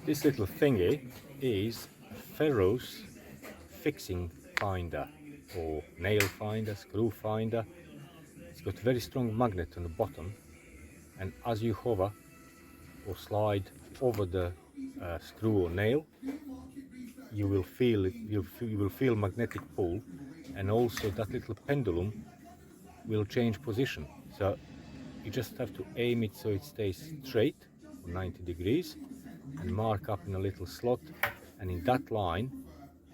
This little thingy is Ferro's fixing finder or nail finder, screw finder. It's got very strong magnet on the bottom, and as you hover or slide over the screw or nail, you will feel it. You will feel magnetic pull, and also that little pendulum will change position. So you just have to aim it so it stays straight for 90 degrees and mark up in a little slot, and in that line,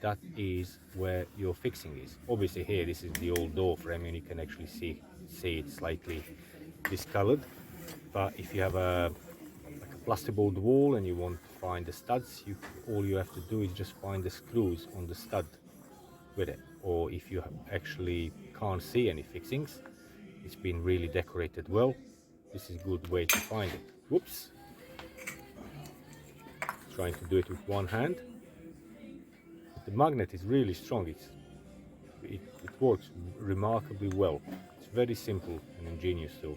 that is where your fixing is. Obviously here this is the old door frame and you can actually see it slightly discolored, but if you have a plasterboard wall and you want to find the studs, all you have to do is just find the screws on the stud with it. Or if you actually can't see any fixings, it's been really decorated well, this is a good way to find it. Whoops, trying to do it with one hand. The magnet is really strong. It works remarkably well. It's very simple and ingenious tool.